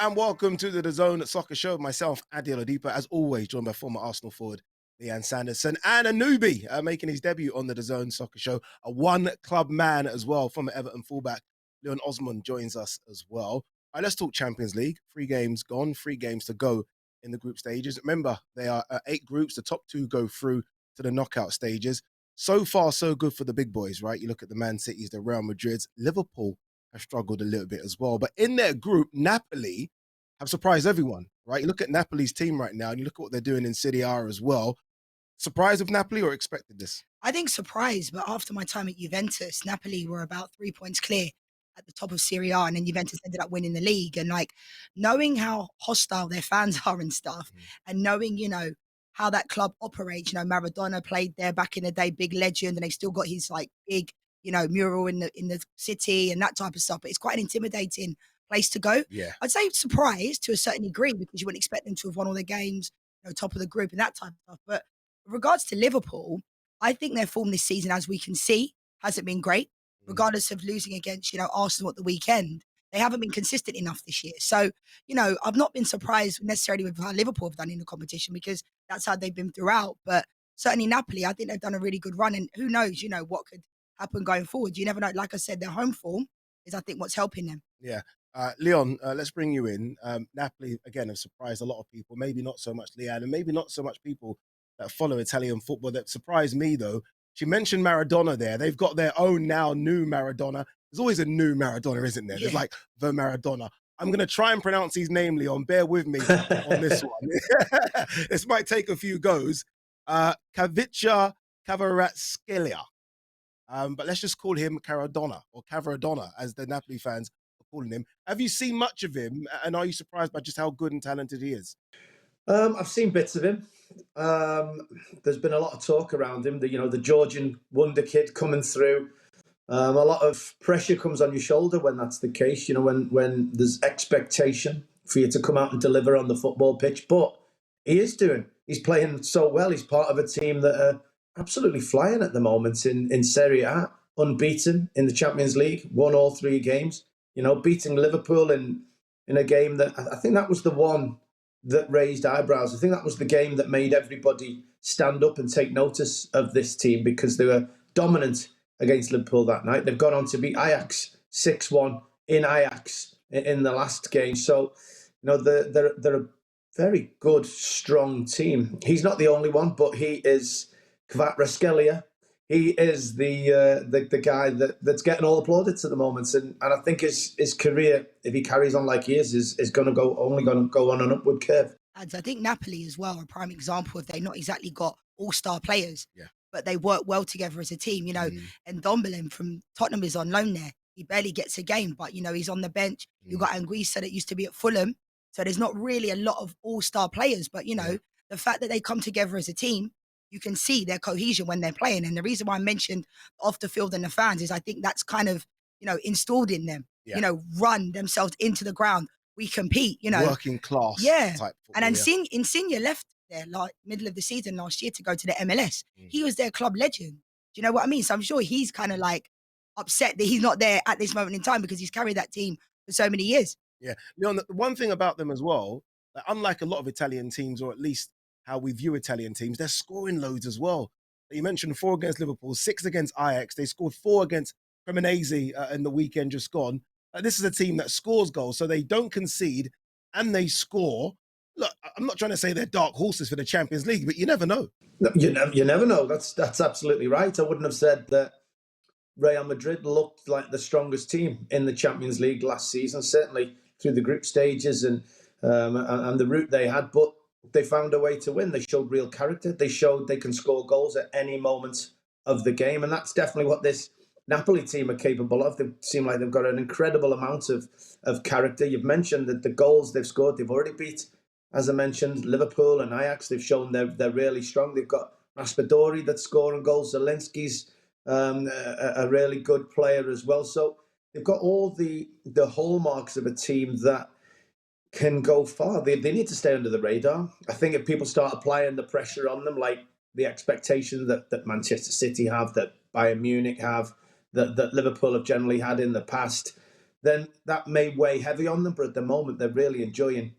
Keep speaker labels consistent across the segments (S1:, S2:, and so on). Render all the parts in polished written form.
S1: and welcome to the DAZN Soccer Show. Myself, Adi Oladipo, as always, joined by former Arsenal forward Leon Osman and a newbie making his debut on the DAZN Soccer Show, a one-club man as well, from Everton fullback. Leon Osman joins us as well. All right, let's talk Champions League. 3 games gone, 3 games to go in the group stages. Remember, there are 8 groups. The top 2 go through to the knockout stages. So far, so good for the big boys, right? You look at the Man Cities, the Real Madrids, Liverpool have struggled a little bit as well. But in their group, Napoli have surprised everyone, right? You look at Napoli's team right now, and you look at what they're doing in Serie A as well. Surprised with Napoli or expected this?
S2: I think surprised, but after my time at Juventus, Napoli were about 3 points clear at the top of Serie A, and then Juventus ended up winning the league. And like knowing how hostile their fans are and stuff, and knowing, how that club operates, Maradona played there back in the day, big legend, and they still got his like big, mural in the city and that type of stuff. But it's quite an intimidating place to go.
S1: Yeah.
S2: I'd say surprised to a certain degree because you wouldn't expect them to have won all their games, top of the group and that type of stuff. But with regards to Liverpool, I think their form this season, as we can see, hasn't been great, regardless of losing against, Arsenal at the weekend. They haven't been consistent enough this year. So, I've not been surprised necessarily with how Liverpool have done in the competition because that's how they've been throughout. But certainly Napoli, I think they've done a really good run. And who knows, what could happen going forward. You never know. Like I said, their home form is, I think, what's helping them.
S1: Yeah. Leon, let's bring you in. Napoli, again, have surprised a lot of people. Maybe not so much Leanne, and maybe not so much people that follow Italian football. That surprised me, though. She mentioned Maradona there. They've got their own now new Maradona. There's always a new Maradona, isn't there? Yeah. There's like the Maradona. I'm going to try and pronounce his name, Leon. Bear with me on this one. This might take a few goes. Kvaratskhelia. But let's just call him Caradonna or Cavaradonna, as the Napoli fans are calling him. Have you seen much of him? And are you surprised by just how good and talented he is?
S3: I've seen bits of him. There's been a lot of talk around him. The Georgian wonder kid coming through. A lot of pressure comes on your shoulder when that's the case. When there's expectation for you to come out and deliver on the football pitch. But he's playing so well. He's part of a team that are absolutely flying at the moment in Serie A, unbeaten in the Champions League, won all 3 games. Beating Liverpool in a game that I think that was the one that raised eyebrows. I think that was the game that made everybody stand up and take notice of this team because they were dominant against Liverpool that night. They've gone on to beat Ajax 6-1 in Ajax in the last game. So, they're a very good, strong team. He's not the only one, but he is Kvaratskhelia. He is the guy that's getting all the plaudits at the moment, and I think his career, if he carries on like he is going to only go on an upward curve.
S2: And I think Napoli as well, a prime example of they've not exactly got all-star players,
S1: yeah,
S2: but they work well together as a team. And Unbeaten from Tottenham is on loan there. He barely gets a game, but he's on the bench. You've got Anguissa that used to be at Fulham, so there's not really a lot of all-star players. But the fact that they come together as a team, you can see their cohesion when they're playing. And the reason why I mentioned off the field and the fans is I think that's kind of, installed in them, run themselves into the ground. We compete,
S1: Working class type football,
S2: and Insigne left there like middle of the season last year to go to the MLS. He was their club legend. Do you know what I mean? So I'm sure he's kind of like upset that he's not there at this moment in time because he's carried that team for so many years.
S1: Yeah. The one thing about them as well, unlike a lot of Italian teams, or at least how we view Italian teams, they're scoring loads as well. You mentioned 4 against Liverpool, 6 against Ajax. They scored 4 against Cremonese in the weekend just gone. This is a team that scores goals, so they don't concede and they score. Look, I'm not trying to say they're dark horses for the Champions League, but you never know.
S3: No, you never know. That's absolutely right. I wouldn't have said that Real Madrid looked like the strongest team in the Champions League last season, certainly through the group stages and the route they had, but they found a way to win. They showed real character. They showed they can score goals at any moment of the game. And that's definitely what this Napoli team are capable of. They seem like they've got an incredible amount of character. You've mentioned that the goals they've scored, they've already beat, as I mentioned, Liverpool and Ajax. They've shown they're really strong. They've got Raspadori that's scoring goals. Zelinski's a really good player as well. So they've got all the hallmarks of a team that can go far. They need to stay under the radar. I think if people start applying the pressure on them, like the expectation that Manchester City have, that Bayern Munich have, that Liverpool have generally had in the past, then that may weigh heavy on them. But at the moment, they're really enjoying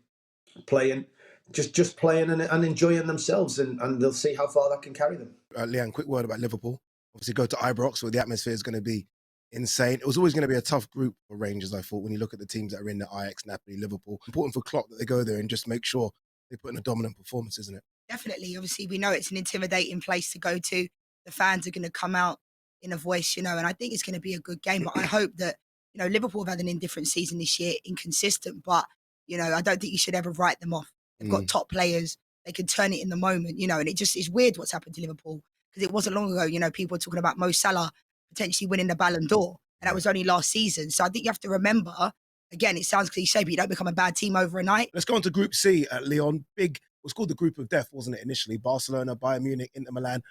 S3: playing, just playing and enjoying themselves, and they'll see how far that can carry them.
S1: Leon, quick word about Liverpool. Obviously, go to Ibrox, where the atmosphere is going to be insane. It was always going to be a tough group for Rangers, I thought, when you look at the teams that are in the Ajax, Napoli, Liverpool. Important for Klopp that they go there and just make sure they put in a dominant performance, isn't it?
S2: Definitely. Obviously, we know it's an intimidating place to go to. The fans are going to come out in a voice, and I think it's going to be a good game. But I hope that, Liverpool have had an indifferent season this year, inconsistent, but, I don't think you should ever write them off. They've got top players. They can turn it in the moment, and it just is weird what's happened to Liverpool, because it wasn't long ago, people were talking about Mo Salah potentially winning the Ballon d'Or, and that was only last season. So I think you have to remember, again, it sounds cliche, but you don't become a bad team overnight.
S1: Let's go on to Group C, Leon. It was called the Group of Death, wasn't it, initially? Barcelona, Bayern Munich, Inter Milan.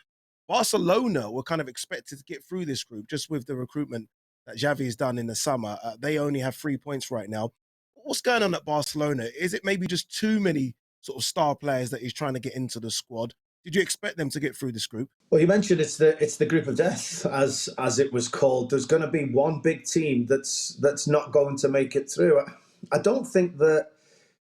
S1: Barcelona were kind of expected to get through this group just with the recruitment that Xavi has done in the summer. They only have 3 points right now. What's going on at Barcelona? Is it maybe just too many sort of star players that he's trying to get into the squad? Did you expect them to get through this group?
S3: Well, you mentioned it's the group of death, as it was called. There's going to be one big team that's not going to make it through. I don't think that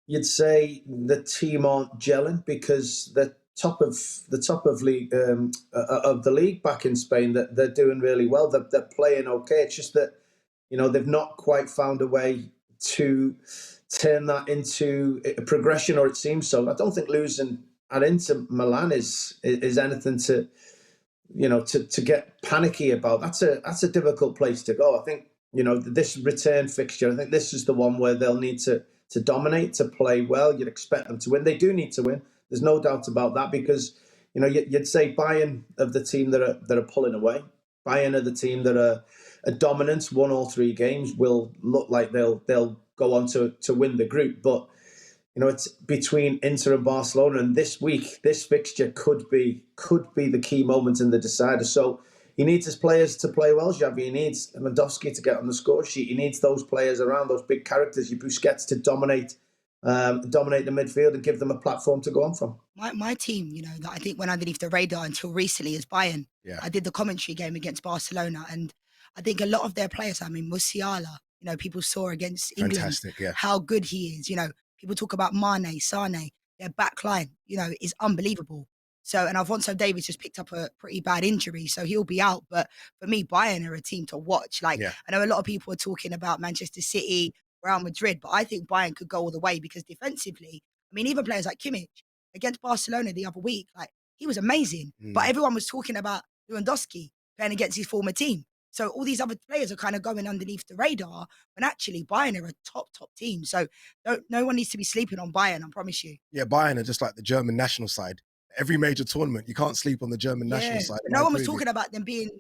S3: you'd say the team aren't gelling, because the top of league of the league back in Spain, that they're doing really well. They're playing okay. It's just that they've not quite found a way to turn that into a progression, or it seems so. I don't think losing at Inter Milan is anything to get panicky about. That's a difficult place to go. I think this return fixture, I think this is the one where they'll need to dominate, to play well. You'd expect them to win. They do need to win. There's no doubt about that, because you'd say Bayern of the team that are pulling away. Bayern are the team that are dominant, won all 3 games, will look like they'll go on to win the group. But it's between Inter and Barcelona, and this week, this fixture could be the key moment in the decider. So he needs his players to play well, Xavi. He needs Lewandowski to get on the score sheet. He needs those players around, those big characters, your Busquets, to dominate the midfield and give them a platform to go on from.
S2: My team, that I think went underneath the radar until recently is Bayern.
S1: Yeah.
S2: I did the commentary game against Barcelona, and I think a lot of their players, Musiala, people saw against England
S1: Fantastic, yeah.
S2: how good he is. People talk about Mane, Sane, their back line, is unbelievable. So, and Alphonso Davies just picked up a pretty bad injury, so he'll be out. But for me, Bayern are a team to watch. I know a lot of people are talking about Manchester City, Real Madrid, but I think Bayern could go all the way, because defensively, even players like Kimmich against Barcelona the other week, he was amazing. But everyone was talking about Lewandowski playing against his former team. So all these other players are kind of going underneath the radar, when actually Bayern are a top team. So no one needs to be sleeping on Bayern, I promise you.
S1: Yeah, Bayern are just like the German national side. Every major tournament, you can't sleep on the German national side.
S2: No one was talking about them being,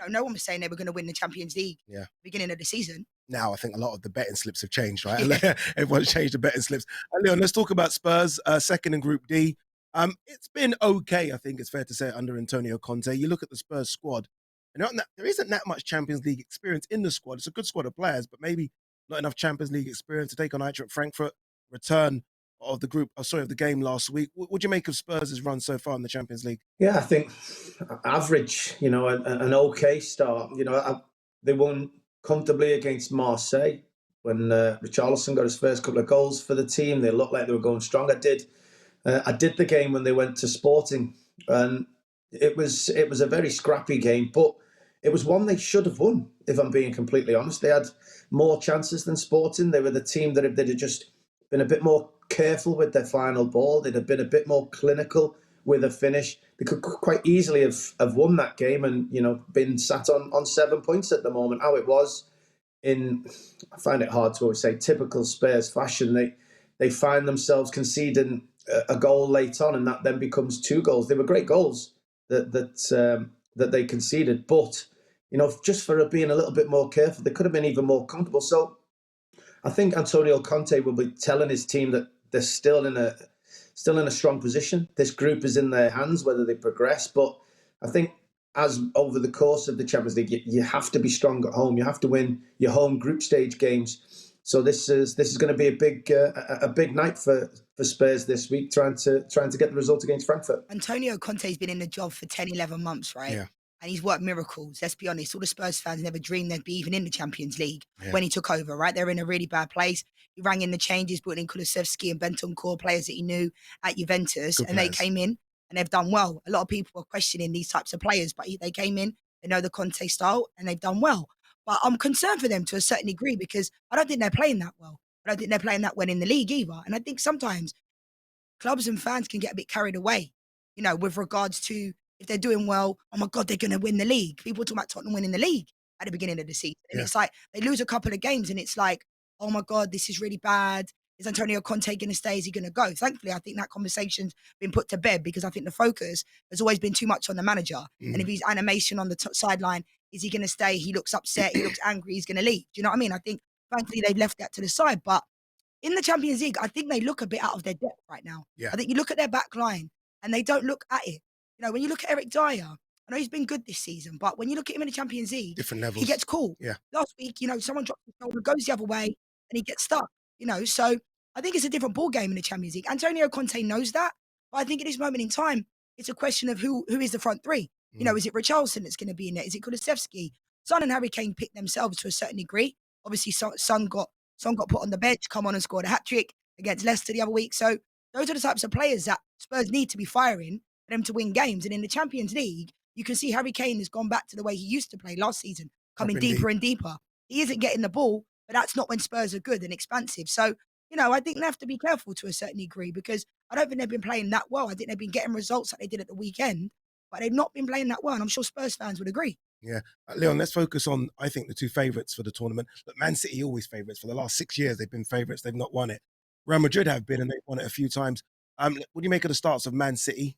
S2: no one was saying they were going to win the Champions League beginning of the season.
S1: Now I think a lot of the betting slips have changed, right? Yeah. Everyone's changed the betting slips. Leon, let's talk about Spurs, second in Group D. It's been okay, I think it's fair to say, under Antonio Conte. You look at the Spurs squad, and there isn't that much Champions League experience in the squad. It's a good squad of players, but maybe not enough Champions League experience to take on Eintracht Frankfurt. Return of the game last week. What do you make of Spurs' run so far in the Champions League?
S3: Yeah, I think average, an okay start. They won comfortably against Marseille when Richarlison got his first couple of goals for the team. They looked like they were going strong. I did the game when they went to Sporting, and it was a very scrappy game, but it was one they should have won, if I'm being completely honest. They had more chances than Sporting. They were the team that had just been a bit more careful with their final ball. They'd have been a bit more clinical with a finish. They could quite easily have won that game and, been sat on 7 points at the moment. How it was I find it hard to always say, typical Spurs fashion. They find themselves conceding a goal late on, and that then becomes 2 goals. They were great goals that they conceded, but just for being a little bit more careful, they could have been even more comfortable. So I think Antonio Conte will be telling his team that they're still in a strong position. This group is in their hands, whether they progress. But I think as over the course of the Champions League, you have to be strong at home. You have to win your home group stage games. So this is going to be a big night for Spurs this week, trying to get the result against Frankfurt.
S2: Antonio Conte's been in the job for 10, 11 months, right?
S1: Yeah.
S2: and he's worked miracles. Let's be honest, all the Spurs fans never dreamed they'd be even in the Champions League
S1: Yeah.
S2: when he took over, right? They're in a really bad place. He rang in the changes, brought in Kulusevski and Bentancur, players that he knew at Juventus,
S1: Good
S2: and
S1: players.
S2: they came in and they've done well. A lot of people are questioning these types of players, but they came in, they know the Conte style, and they've done well. But I'm concerned for them to a certain degree because I don't think they're playing that well. I don't think they're playing that well in the league either. And I think sometimes clubs and fans can get a bit carried away, with regards to if they're doing well, oh my God, they're going to win the league. People talk about Tottenham winning the league at the beginning of the season. And
S1: Yeah.
S2: it's like they lose a couple of games and it's like, oh my God, this is really bad. Is Antonio Conte going to stay? Is he going to go? Thankfully, I think that conversation's been put to bed because I think the focus has always been too much on the manager. And if he's animation on the sideline, is he going to stay? He looks upset. He looks angry. He's going to leave. Do you know what I mean? I think, thankfully, they've left that to the side. But in the Champions League, I think they look a bit out of their depth right now.
S1: Yeah.
S2: I think you look at their back line and they don't look at it. When you look at Eric Dyer, I know he's been good this season, but when you look at him in the Champions League,
S1: Different levels.
S2: he gets caught.
S1: Yeah.
S2: Last week, someone drops his shoulder, goes the other way, and he gets stuck. So I think it's a different ball game in the Champions League. Antonio Conte knows that, but I think at this moment in time, it's a question of who is the front three. Is it Richarlison that's going to be in there? Is it Kulusevski? Son and Harry Kane picked themselves to a certain degree. Obviously, Son got put on the bench, come on and scored a hat-trick against Leicester the other week. So those are the types of players that Spurs need to be firing for them to win games. And in the Champions League, you can see Harry Kane has gone back to the way he used to play last season, coming deeper and deeper. He isn't getting the ball, but that's not when Spurs are good and expansive. So, I think they have to be careful to a certain degree because I don't think they've been playing that well. I think they've been getting results that they did at the weekend, but they've not been playing that well. And I'm sure Spurs fans would agree.
S1: Yeah. Leon, let's focus on, I think, the two favourites for the tournament. But Man City always favourites. For the last 6 years, they've been favourites. They've not won it. Real Madrid have been, and they've won it a few times. What do you make of the starts of Man City?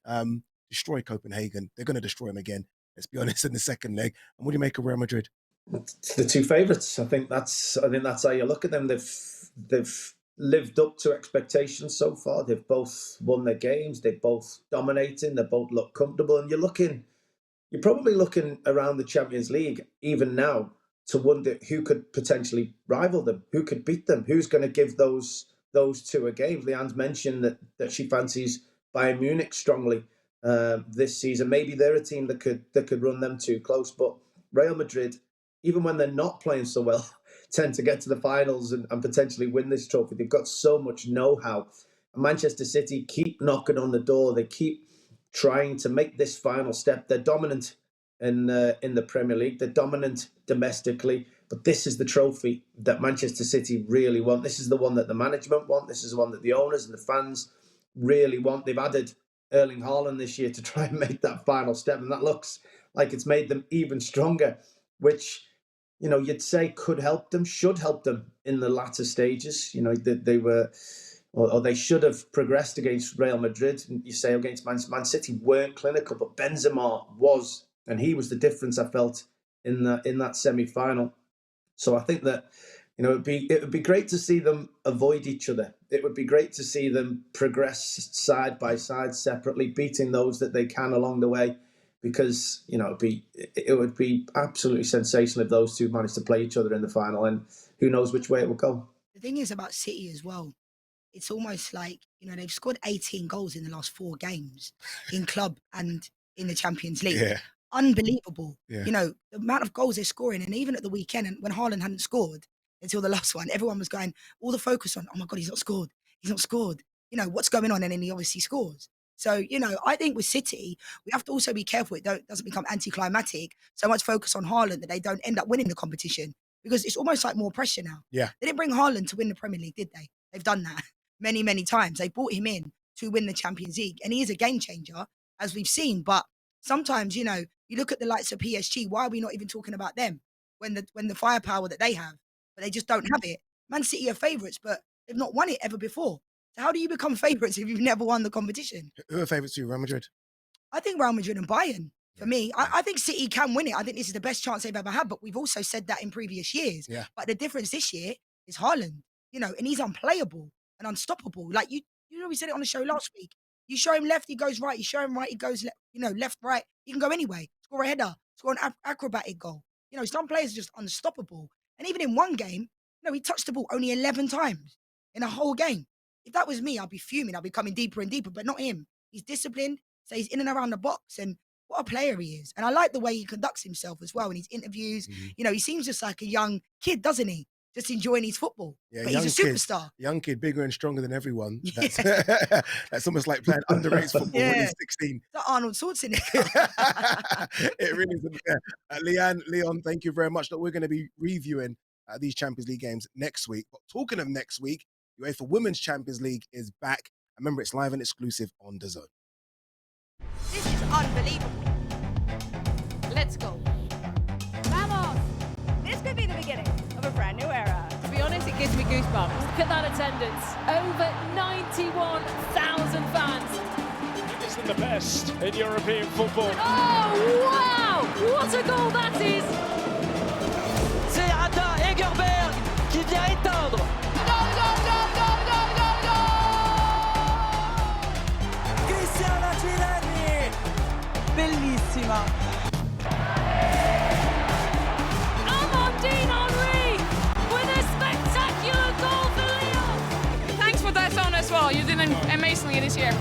S1: Destroy Copenhagen. They're going to destroy them again, let's be honest, in the second leg. And what do you make of Real Madrid?
S3: It's the two favourites. I think that's how you look at them. They've lived up to expectations so far. They've both won their games. They're both dominating. They both look comfortable. And you're probably looking around the Champions League, even now, to wonder who could potentially rival them, who could beat them, who's going to give those two a game. Leanne's mentioned that she fancies Bayern Munich strongly this season. Maybe they're a team that could run them too close. But Real Madrid, even when they're not playing so well, tend to get to the finals and potentially win this trophy. They've got so much know-how. Manchester City keep knocking on the door. They keep trying to make this final step. They're dominant in the Premier League. They're dominant domestically. But this is the trophy that Manchester City really want. This is the one that the management want. This is the one that the owners and the fans really want. They've added Erling Haaland this year to try and make that final step. And that looks like it's made them even stronger, which, you'd say could help them, should help them in the latter stages. They were, or they should have progressed against Real Madrid. And you say against Man City weren't clinical, but Benzema was, and he was the difference I felt in that semi-final. So I think that, it would be great to see them avoid each other. It would be great to see them progress side by side separately, beating those that they can along the way, because it would be absolutely sensational if those two managed to play each other in the final, and who knows which way it will go.
S2: The thing is about City as well, it's almost like, they've scored 18 goals in the last 4 games in club and in the Champions League.
S1: Yeah.
S2: Unbelievable.
S1: Yeah.
S2: The amount of goals they're scoring. And even at the weekend, and when Haaland hadn't scored until the last one, everyone was going, all the focus on, oh my God, he's not scored. He's not scored. What's going on? And then he obviously scores. So, I think with City, we have to also be careful it doesn't become anticlimactic. So much focus on Haaland that they don't end up winning the competition, because it's almost like more pressure now.
S1: Yeah.
S2: They didn't bring Haaland to win the Premier League, did they? They've done that many, many times. They brought him in to win the Champions League, and he is a game changer, as we've seen. But sometimes, you look at the likes of PSG. Why are we not even talking about them when the firepower that they have, but they just don't have it? Man City are favourites, but they've not won it ever before. So how do you become favourites if you've never won the competition?
S1: Who are favourites to you, Real Madrid?
S2: I think Real Madrid and Bayern. For me, I think City can win it. I think this is the best chance they've ever had, but we've also said that in previous years.
S1: Yeah.
S2: But the difference this year is Haaland, and he's unplayable and unstoppable. Like we said it on the show last week. You show him left, he goes right. You show him right, he goes left, right. He can go anyway. Score a header, score an acrobatic goal. Some players are just unstoppable. And even in one game, he touched the ball only 11 times in a whole game. If that was me, I'd be fuming. I'd be coming deeper and deeper, but not him. He's disciplined, stays in and around the box, and what a player he is. And I like the way he conducts himself as well in his interviews. You know, he seems just like a young kid, doesn't he? Just enjoying his football.
S1: Yeah,
S2: but he's a superstar.
S1: Young kid, bigger and stronger than everyone. That's, that's almost like playing underage football when he's 16.
S2: It's like Arnold Schwarzenegger.
S1: It really is. Leon, thank you very much. Look, we're going to be reviewing these Champions League games next week. But talking of next week, UEFA Women's Champions League is back. Remember, it's live and exclusive on DAZN.
S2: This is unbelievable.
S4: Let's go.
S5: Vamos! This could be the beginning of a brand new era.
S4: To be honest, it gives me goosebumps. Look at that attendance. Over 91,000 fans.
S6: It's the best in European football.
S4: Oh, wow! What a goal that is!
S7: C'est Ada Egerberg qui vient éteindre. Cristiana Girelli. Bellissima.
S4: Amandine Henry with a spectacular goal for Leon.
S5: Thanks for DAZN as well. You did amazingly this year.